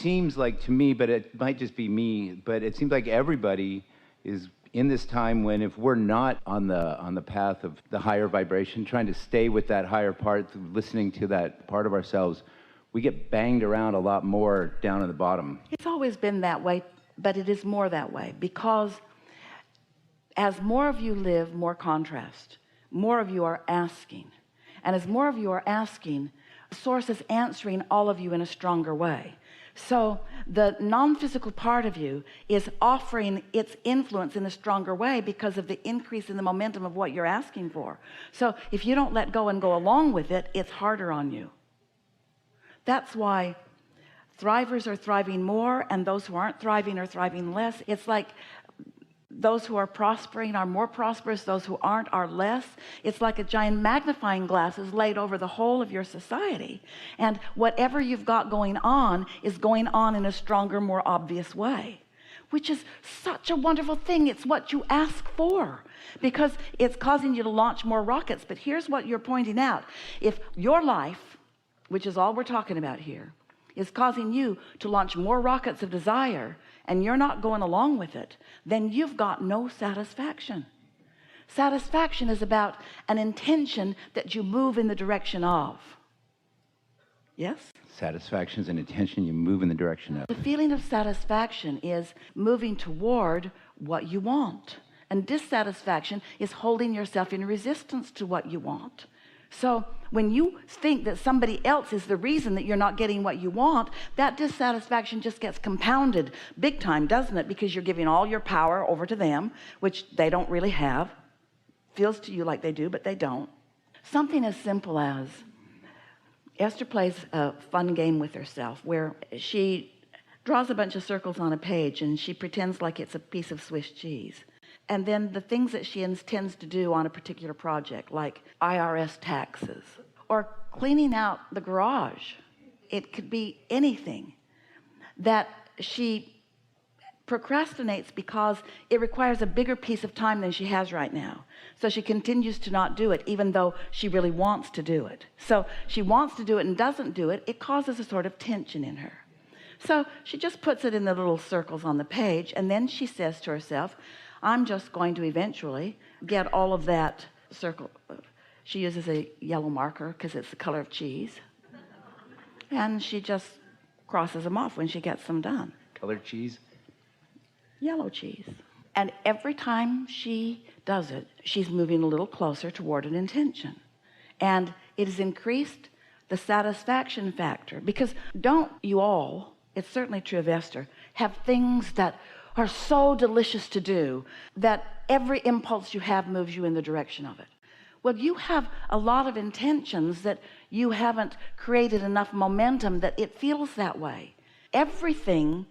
seems like to me, but it might just be me, but it seems like everybody is in this time when if we're not on the path of the higher vibration, trying to stay with that higher part, listening to that part of ourselves, we get banged around a lot more down at the bottom. It's always been that way, but it is more that way because as more of you live more contrast, more of you are asking, and as more of you are asking, Source is answering all of you in a stronger way. So the non-physical part of you is offering its influence in a stronger way because of the increase in the momentum of what you're asking for. So if you don't let go and go along with it, it's harder on you. That's why thrivers are thriving more and those who aren't thriving are thriving less. It's like those who are prospering are more prosperous, those who aren't are less. It's like a giant magnifying glass is laid over the whole of your society, and whatever you've got going on is going on in a stronger, more obvious way, which is such a wonderful thing. It's what you ask for because it's causing you to launch more rockets. But here's what you're pointing out: if your life, which is all we're talking about here, is causing you to launch more rockets of desire and you're not going along with it, then you've got no satisfaction. Satisfaction is about an intention that you move in the direction of. Yes? Satisfaction is an intention you move in the direction of. The feeling of satisfaction is moving toward what you want, and dissatisfaction is holding yourself in resistance to what you want. So when you think that somebody else is the reason that you're not getting what you want, that dissatisfaction just gets compounded big time, doesn't it? Because you're giving all your power over to them, which they don't really have. Feels to you like they do, but they don't. Something as simple as Esther plays a fun game with herself where she draws a bunch of circles on a page and she pretends like it's a piece of Swiss cheese. And then the things that she intends to do on a particular project, like IRS taxes or cleaning out the garage, it could be anything that she procrastinates because it requires a bigger piece of time than she has right now. So she continues to not do it, even though she really wants to do it. So she wants to do it and doesn't do it. It causes a sort of tension in her. So she just puts it in the little circles on the page, and then she says to herself, I'm just going to eventually get all of that circle. She uses a yellow marker because it's the color of cheese, and she just crosses them off when she gets them done. Colored cheese? Yellow cheese. And every time she does it, she's moving a little closer toward an intention, and it has increased the satisfaction factor. Because don't you all, it's certainly true of Esther, have things that are so delicious to do that every impulse you have moves you in the direction of it? Well, you have a lot of intentions that you haven't created enough momentum that it feels that way. Everything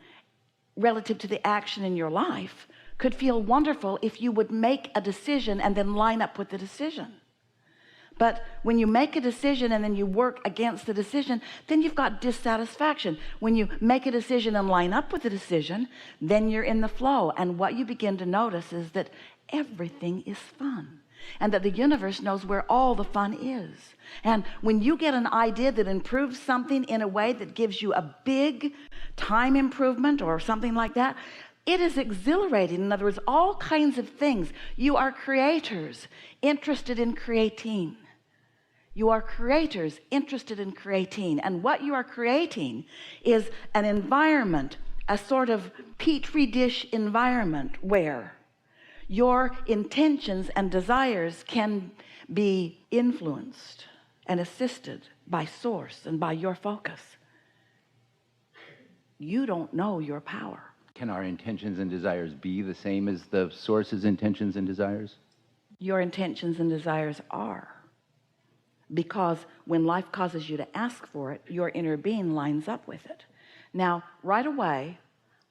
relative to the action in your life could feel wonderful if you would make a decision and then line up with the decision. But when you make a decision and then you work against the decision, then you've got dissatisfaction. When you make a decision and line up with the decision, then you're in the flow. And what you begin to notice is that everything is fun, and that the universe knows where all the fun is. And when you get an idea that improves something in a way that gives you a big time improvement or something like that, it is exhilarating. In other words, all kinds of things. You are creators interested in creating. You are creators interested in creating, and what you are creating is an environment, a sort of petri dish environment where your intentions and desires can be influenced and assisted by Source and by your focus. You don't know your power. Can our intentions and desires be the same as the Source's intentions and desires? Your intentions and desires are. Because when life causes you to ask for it, your inner being lines up with it. Now, right away,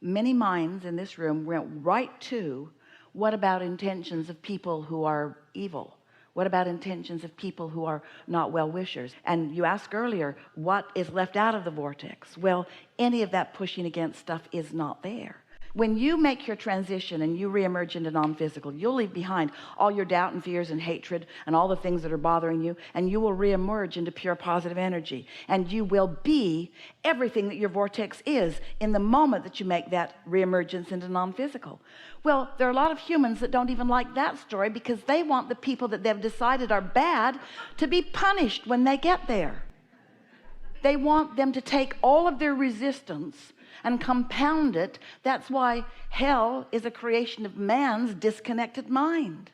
many minds in this room went right to, what about intentions of people who are evil? What about intentions of people who are not well-wishers? And you asked earlier, what is left out of the vortex? Well, any of that pushing against stuff is not there. When you make your transition and you reemerge into non-physical, you'll leave behind all your doubt and fears and hatred and all the things that are bothering you, and you will reemerge into pure positive energy, and you will be everything that your vortex is in the moment that you make that reemergence into non-physical. Well, there are a lot of humans that don't even like that story, because they want the people that they've decided are bad to be punished when they get there. They want them to take all of their resistance and compound it. That's why hell is a creation of man's disconnected mind.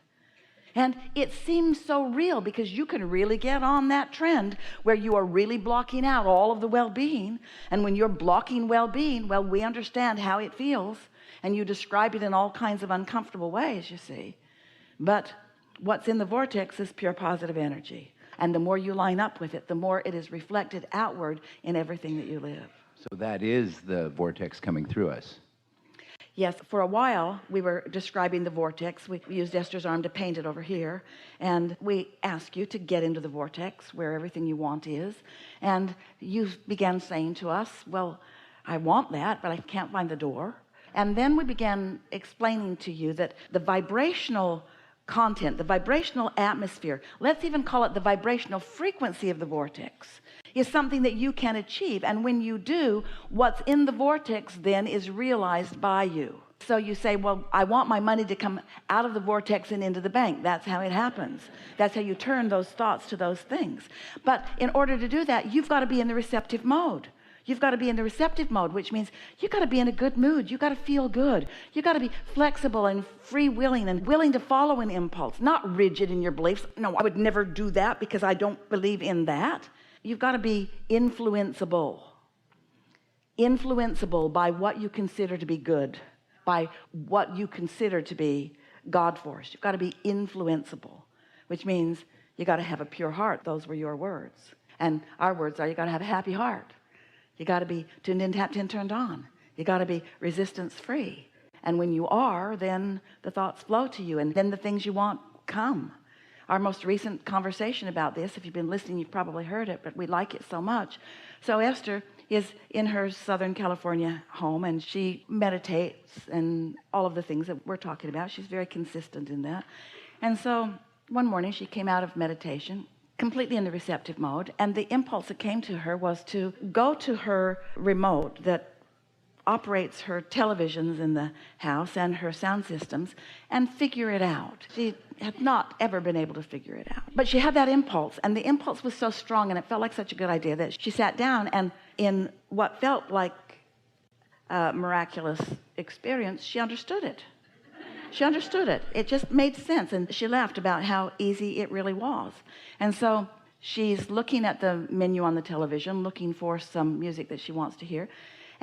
And it seems so real, because you can really get on that trend where you are really blocking out all of the well-being. And when you're blocking well-being, well, we understand how it feels, and you describe it in all kinds of uncomfortable ways, you see. But what's in the vortex is pure positive energy. And the more you line up with it, the more it is reflected outward in everything that you live. So that is the vortex coming through us. Yes, for a while we were describing the vortex. We used Esther's arm to paint it over here, and we ask you to get into the vortex where everything you want is. And you began saying to us, well, I want that, but I can't find the door. And then we began explaining to you that the vibrational content, the vibrational atmosphere, let's even call it the vibrational frequency of the vortex, is something that you can achieve. And when you do, what's in the vortex then is realized by you. So you say, well, I want my money to come out of the vortex and into the bank. That's how it happens. That's how you turn those thoughts to those things. But in order to do that, you've got to be in the receptive mode. You've got to be in the receptive mode, which means you've got to be in a good mood. You've got to feel good. You've got to be flexible and free-willing and willing to follow an impulse, not rigid in your beliefs. No, I would never do that because I don't believe in that. You've got to be influenceable. Influenceable by what you consider to be good, by what you consider to be God force. You've got to be influenceable, which means you got to have a pure heart. Those were your words. And our words are, you got to have a happy heart. You got to be tuned in, tapped in, turned on. You got to be resistance free. And when you are, then the thoughts flow to you, and then the things you want come. Our most recent conversation about this, if you've been listening, you've probably heard it, but we like it so much. So Esther is in her Southern California home, and she meditates and all of the things that we're talking about. She's very consistent in that. And so one morning she came out of meditation completely in the receptive mode, and the impulse that came to her was to go to her remote that operates her televisions in the house and her sound systems and figure it out. She had not ever been able to figure it out, but she had that impulse, and the impulse was so strong and it felt like such a good idea that she sat down, and in what felt like a miraculous experience, she understood it. She understood it. It just made sense. And she laughed about how easy it really was. And so she's looking at the menu on the television, looking for some music that she wants to hear.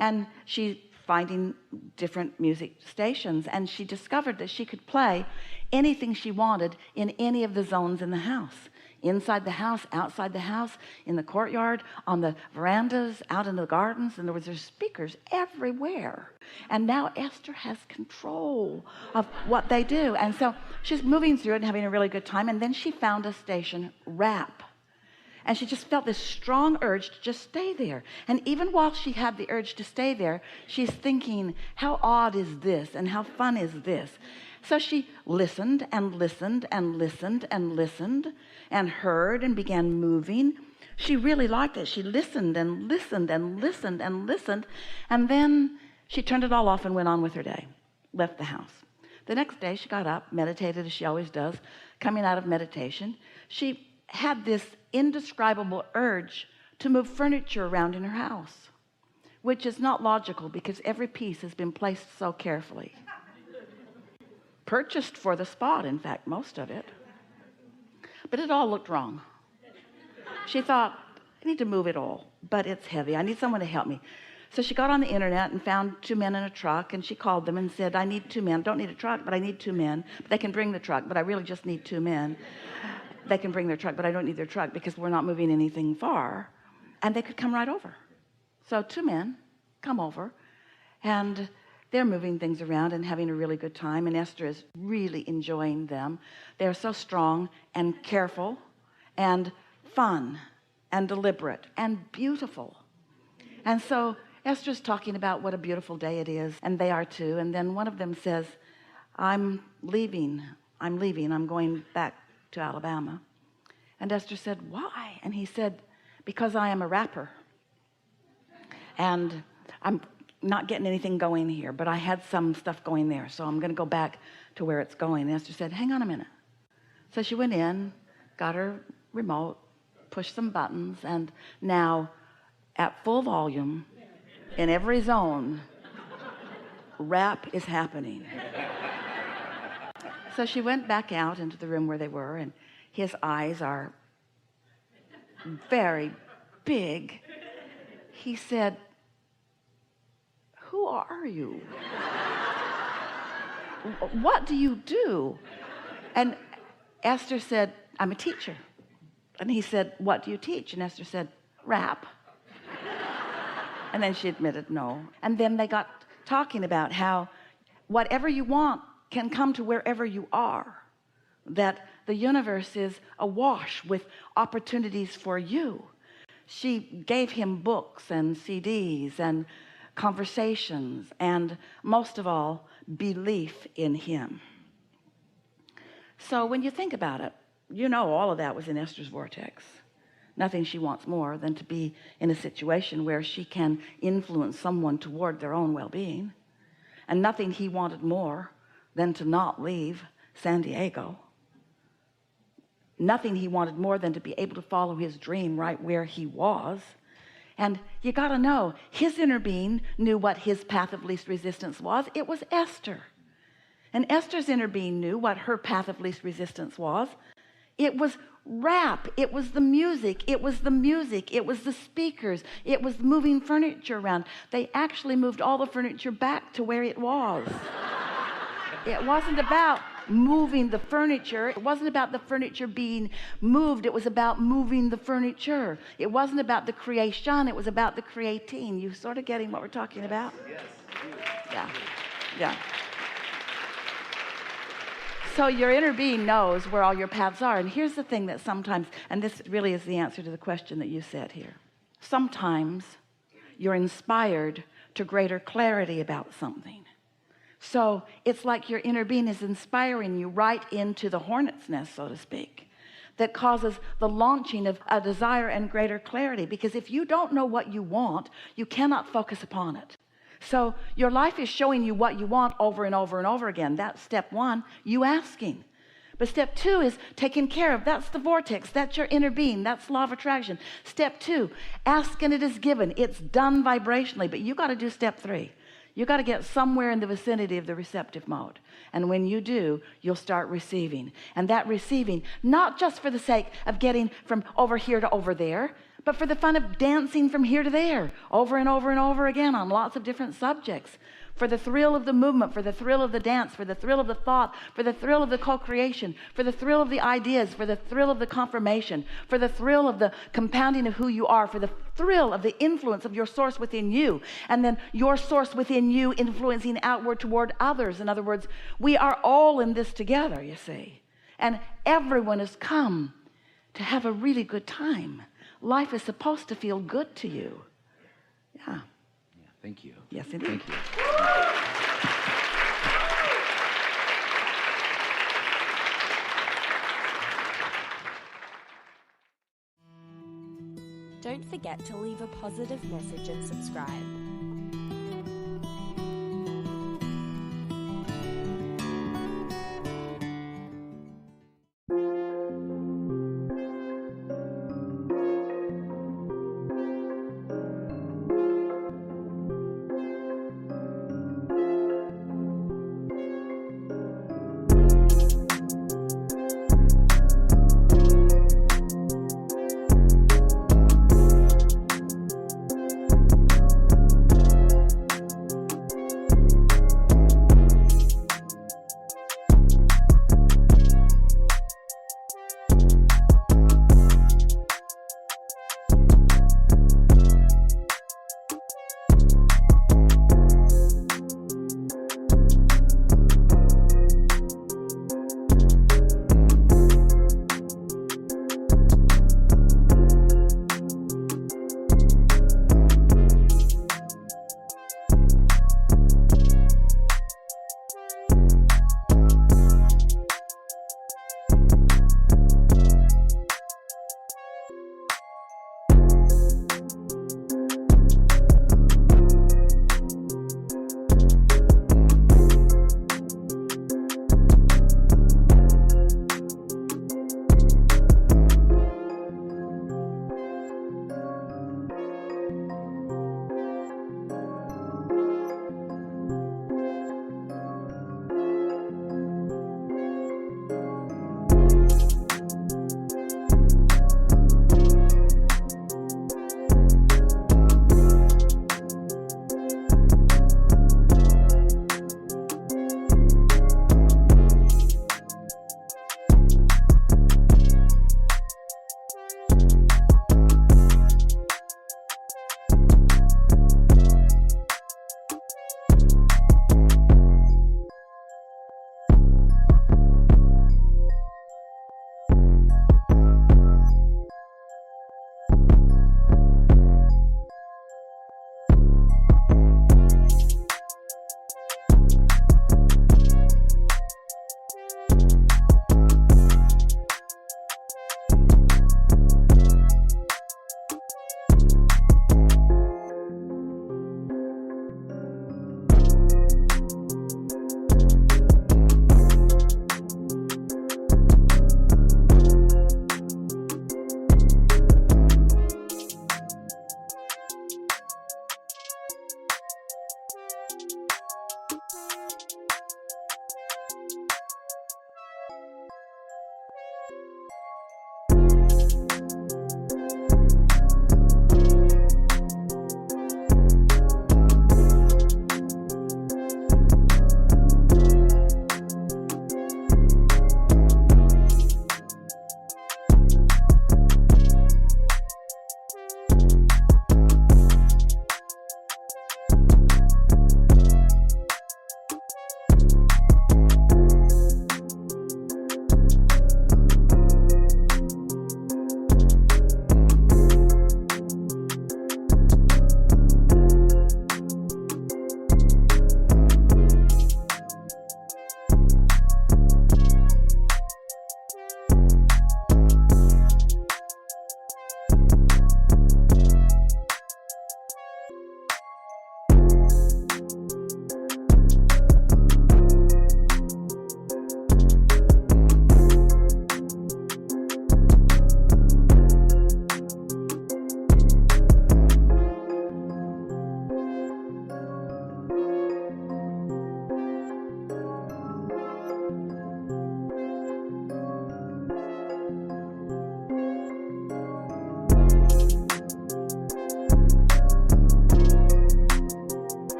And she's finding different music stations. And she discovered that she could play anything she wanted in any of the zones in the house. Inside the house, outside the house, in the courtyard, on the verandas, out in the gardens. In other words, there's speakers everywhere. And now Esther has control of what they do. And so she's moving through it and having a really good time. And then she found a station, rap. And she just felt this strong urge to just stay there. And even while she had the urge to stay there, she's thinking, how odd is this? And how fun is this? So she listened and listened and listened and listened and heard and began moving. She really liked it. She listened and listened and listened and listened. And then she turned it all off and went on with her day, left the house. The next day she got up, meditated as she always does. Coming out of meditation, she had this indescribable urge to move furniture around in her house, which is not logical because every piece has been placed so carefully. Purchased for the spot, in fact, most of it. But it all looked wrong. She thought, I need to move it all, but it's heavy. I need someone to help me. So she got on the internet and found 2 men in a truck, and she called them and said, I need 2 men. Don't need a truck, but I need 2 men. But they can bring the truck, but I really just need 2 men. They can bring their truck, but I don't need their truck because we're not moving anything far. And they could come right over. So 2 men come over, and they're moving things around and having a really good time, and Esther is really enjoying them. They're so strong and careful and fun and deliberate and beautiful. And so Esther's talking about what a beautiful day it is, and they are too. And then one of them says, I'm leaving, I'm going back to Alabama. And Esther said, why? And he said, because I am a rapper and I'm not getting anything going here, but I had some stuff going there, so I'm going to go back to where it's going. And Esther said, hang on a minute. So she went in, got her remote, pushed some buttons, and now at full volume in every zone, rap is happening. So she went back out into the room where they were, and his eyes are very big. He said, who are you? What do you do? And Esther said, I'm a teacher. And he said, what do you teach? And Esther said, rap. And then she admitted no. And then they got talking about how whatever you want can come to wherever you are, that the universe is awash with opportunities for you. She gave him books and CDs and conversations, and most of all, belief in him. So when you think about it, you know all of that was in Esther's vortex. Nothing she wants more than to be in a situation where she can influence someone toward their own well-being, and nothing he wanted more than to not leave San Diego. Nothing he wanted more than to be able to follow his dream right where he was. And you got to know, his inner being knew what his path of least resistance was. It was Esther. And Esther's inner being knew what her path of least resistance was. It was rap. It was the music. It was the speakers. It was moving furniture around. They actually moved all the furniture back to where it was. It wasn't about moving the furniture. It wasn't about the furniture being moved. It was about moving the furniture. It wasn't about the creation. It was about the creating. You sort of getting what we're talking about? Yes. Yeah. So your inner being knows where all your paths are. And here's the thing that sometimes, and this really is the answer to the question that you said here. Sometimes you're inspired to greater clarity about something. So it's like your inner being is inspiring you right into the hornet's nest, so to speak, that causes the launching of a desire and greater clarity. Because if you don't know what you want, you cannot focus upon it. So your life is showing you what you want over and over and over again. That's step one, you asking. But step two is taken care of. That's the vortex. That's your inner being. That's law of attraction. Step two, ask and it is given. It's done vibrationally. But you got to do step three. You got to get somewhere in the vicinity of the receptive mode. And when you do, you'll start receiving. And that receiving, not just for the sake of getting from over here to over there, but for the fun of dancing from here to there, over and over and over again on lots of different subjects. For the thrill of the movement, for the thrill of the dance, for the thrill of the thought, for the thrill of the co-creation, for the thrill of the ideas, for the thrill of the confirmation, for the thrill of the compounding of who you are, for the thrill of the influence of your source within you, and then your source within you influencing outward toward others. In other words, we are all in this together, you see. And everyone has come to have a really good time. Life is supposed to feel good to you. Yeah. Thank you. Yes, indeed. Thank you. Don't forget to leave a positive message and subscribe.